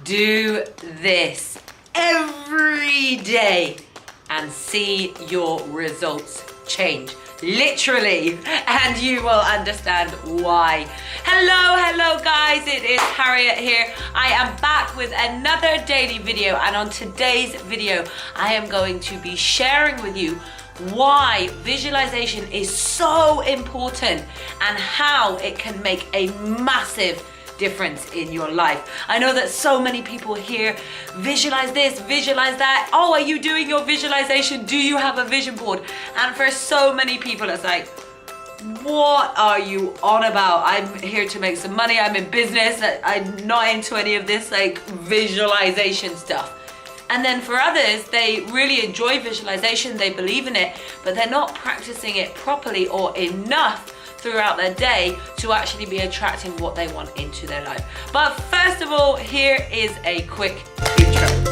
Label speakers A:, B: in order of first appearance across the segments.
A: Do this every day and see your results change. Literally, and you will understand why. Hello guys, it is Harriet here. I am back with another daily video, and on today's video I am going to be sharing with you why visualization is so important and how it can make a massive difference in your life. I know that so many people here visualize this, visualize that. Oh, are you doing your visualization? Do you have a vision board? And for so many people it's like, what are you on about? I'm here to make some money, I'm in business, I'm not into any of this like visualization stuff. And then for others, they really enjoy visualization, they believe in it, but they're not practicing it properly or enough throughout their day to actually be attracting what they want into their life. But first of all, here is a quick intro.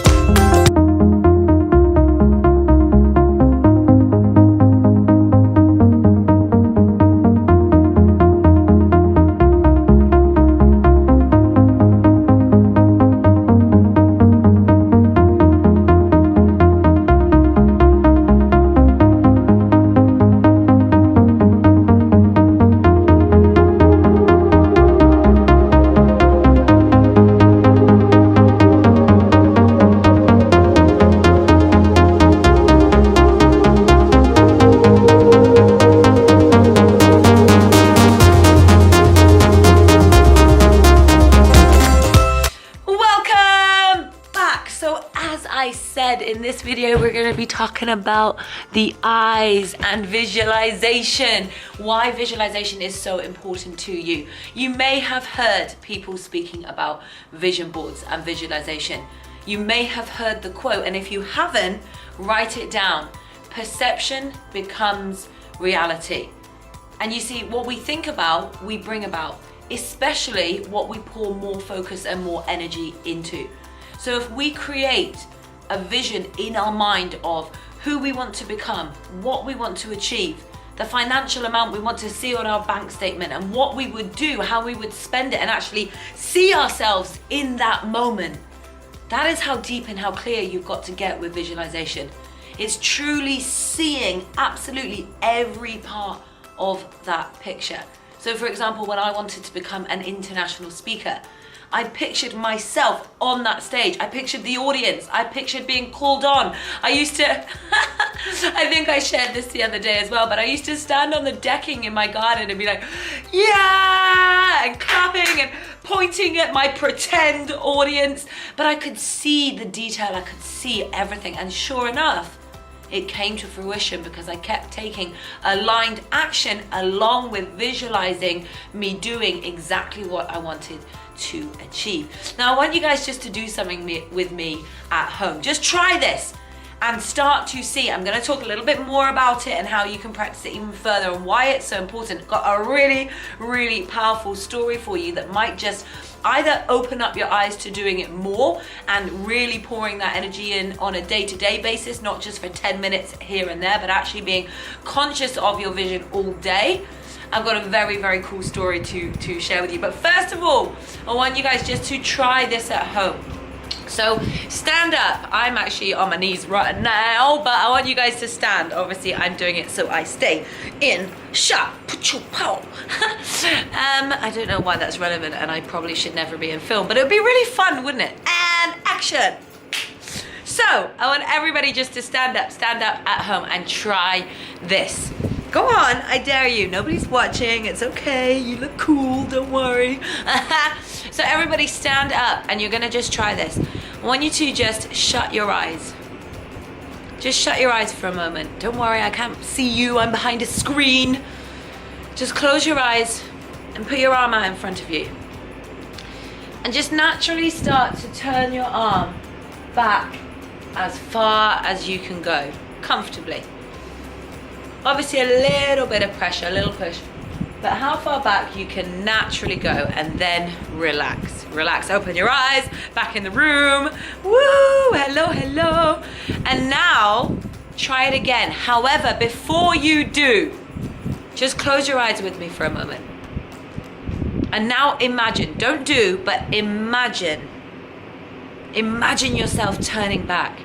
A: In this video we're going to be talking about the eyes and visualization, why visualization is so important to you. You may have heard people speaking about vision boards and visualization. You may have heard the quote, and if you haven't, write it down. Perception becomes reality. And you see, what we think about, we bring about, especially what we pour more focus and more energy into. So if we create a vision in our mind of who we want to become, what we want to achieve, the financial amount we want to see on our bank statement, and what we would do, how we would spend it, and actually see ourselves in that moment. That is how deep and how clear you've got to get with visualization. It's truly seeing absolutely every part of that picture. So for example, when I wanted to become an international speaker, I pictured myself on that stage. I pictured the audience. I pictured being called on. I used to, I think I shared this the other day as well, but I used to stand on the decking in my garden and be like, yeah, and clapping and pointing at my pretend audience. But I could see the detail, I could see everything. And sure enough, it came to fruition because I kept taking aligned action along with visualizing me doing exactly what I wanted to achieve. Now I want you guys just to do something with me at home. Just try this and start to see. I'm going to talk a little bit more about it and how you can practice it even further and why it's so important. Got a really powerful story for you that might just either open up your eyes to doing it more and really pouring that energy in on a day-to-day basis, not just for 10 minutes here and there, but actually being conscious of your vision all day. I've got a very cool story to share with you. But first of all, I want you guys just to try this at home. So stand up. I'm actually on my knees right now, but I want you guys to stand. Obviously, I'm doing it so I stay in shot. I don't know why that's relevant, and I probably should never be in film, but it would be really fun, wouldn't it? And action. So I want everybody just to stand up at home and try this. Go on, I dare you. Nobody's watching, it's okay. You look cool, don't worry. So everybody stand up and you're gonna just try this. I want you to just shut your eyes. Just shut your eyes for a moment. Don't worry, I can't see you, I'm behind a screen. Just close your eyes and put your arm out in front of you. And just naturally start to turn your arm back as far as you can go, comfortably. Obviously a little bit of pressure, a little push, but how far back you can naturally go, and then relax. Relax, open your eyes, back in the room. Woo, hello. And now, try it again. However, before you do, just close your eyes with me for a moment. And now imagine, don't do, but imagine Imagine yourself turning back.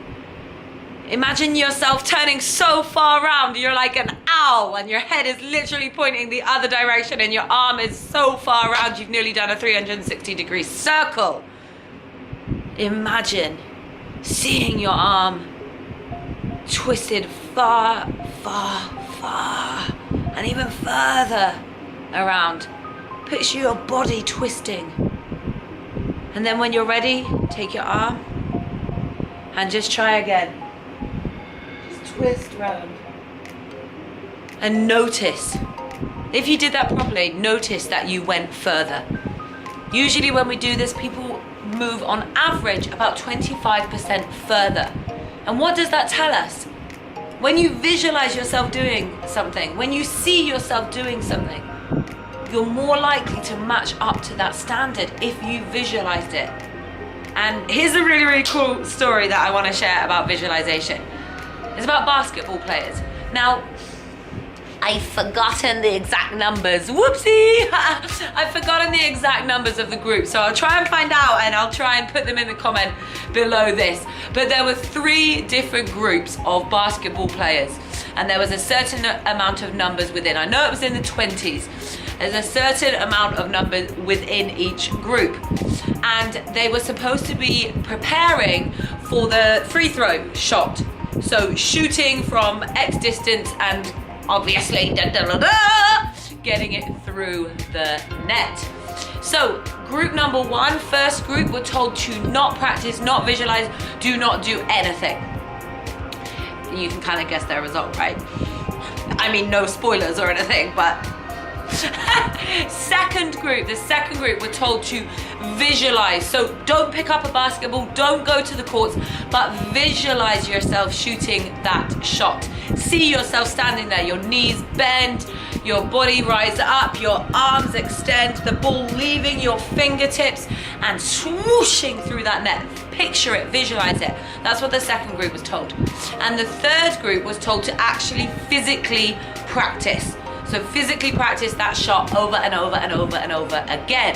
A: Imagine yourself turning so far around, you're like an owl and your head is literally pointing the other direction and your arm is so far around you've nearly done a 360-degree circle. Imagine seeing your arm twisted far, far, far and even further around. Picture your body twisting. And then when you're ready, take your arm and just try again. Twist round and notice. If you did that properly, notice that you went further. Usually when we do this, people move on average about 25% further. And what does that tell us? When you visualize yourself doing something, when you see yourself doing something, you're more likely to match up to that standard if you visualized it. And here's a really, really cool story that I want to share about visualization. It's about basketball players. Now, I've forgotten the exact numbers. Whoopsie! I've forgotten the exact numbers of the group, so I'll try and find out and I'll try and put them in the comment below this. But there were 3 different groups of basketball players, and there was a certain amount of numbers within. I know it was in the 20s. There's a certain amount of numbers within each group, and they were supposed to be preparing for the free throw shot. So shooting from X distance and obviously getting it through the net. So group number 1, first group, were told to not practice, not visualize, do not do anything. You can kind of guess their result, right? I mean, no spoilers or anything, but the second group were told to visualize. So don't pick up a basketball, don't go to the courts, but visualize yourself shooting that shot. See yourself standing there, your knees bend, your body rise up, your arms extend, the ball leaving your fingertips and swooshing through that net. Picture it, visualize it. That's what the second group was told. And the third group was told to actually physically practice. So physically practice that shot over and over and over and over again.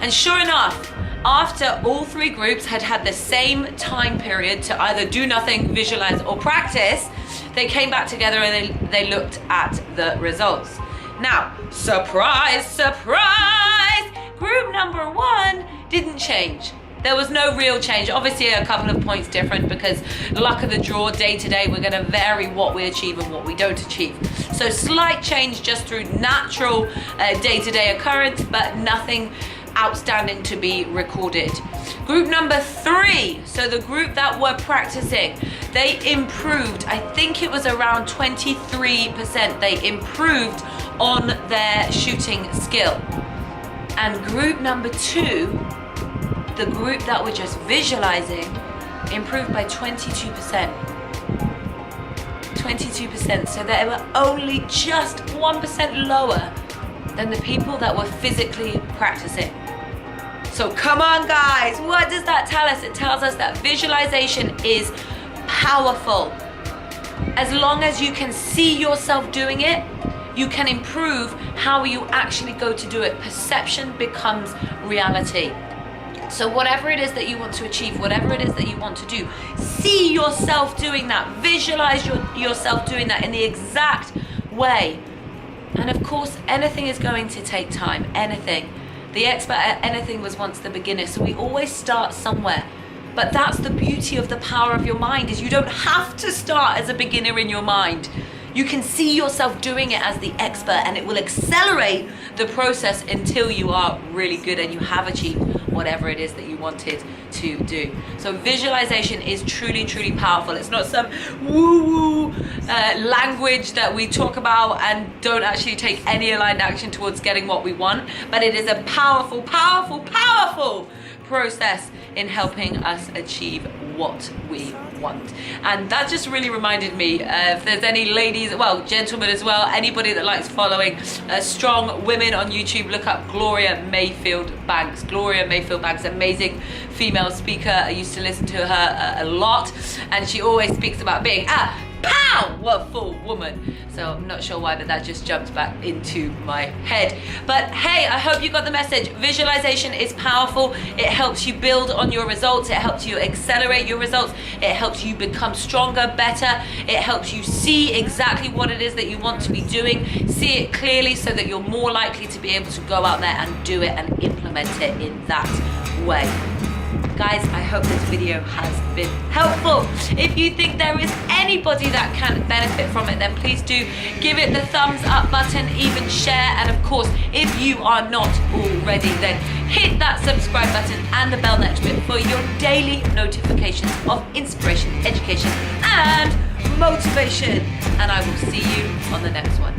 A: And sure enough, after all 3 groups had had the same time period to either do nothing, visualize, or practice, they came back together and they looked at the results. Now, surprise, surprise! Group number 1 didn't change. There was no real change. Obviously a couple of points different because luck of the draw, day to day, we're gonna vary what we achieve and what we don't achieve. So slight change just through natural day-to-day occurrence, but nothing outstanding to be recorded. Group number 3, so the group that were practicing, they improved, I think it was around 23%, they improved on their shooting skill. And group number 2, the group that were just visualizing, improved by 22%. 22%, so they were only just 1% lower than the people that were physically practicing. So come on guys, what does that tell us? It tells us that visualization is powerful. As long as you can see yourself doing it, you can improve how you actually go to do it. Perception becomes reality. So whatever it is that you want to achieve, whatever it is that you want to do, see yourself doing that. Visualize yourself doing that in the exact way. And of course, anything is going to take time, anything. The expert at anything was once the beginner, so we always start somewhere. But that's the beauty of the power of your mind, is you don't have to start as a beginner in your mind. You can see yourself doing it as the expert, and it will accelerate the process until you are really good and you have achieved whatever it is that you wanted to do. So visualization is truly, truly powerful. It's not some woo-woo language that we talk about and don't actually take any aligned action towards getting what we want, but it is a powerful, powerful, powerful process in helping us achieve what we want. And that just really reminded me, if there's any ladies, well, gentlemen as well, anybody that likes following strong women on YouTube, look up Gloria Mayfield Banks. Gloria Mayfield Banks, amazing female speaker. I used to listen to her a lot, and she always speaks about being Pow! What for woman. So I'm not sure why, but that just jumped back into my head. But hey, I hope you got the message. Visualization is powerful. It helps you build on your results. It helps you accelerate your results. It helps you become stronger, better. It helps you see exactly what it is that you want to be doing. See it clearly so that you're more likely to be able to go out there and do it and implement it in that way. Guys, I hope this video has been helpful. If you think there is anybody that can benefit from it, then please do give it the thumbs up button, even share. And of course, if you are not already, then hit that subscribe button and the bell next to it for your daily notifications of inspiration, education, and motivation. And I will see you on the next one.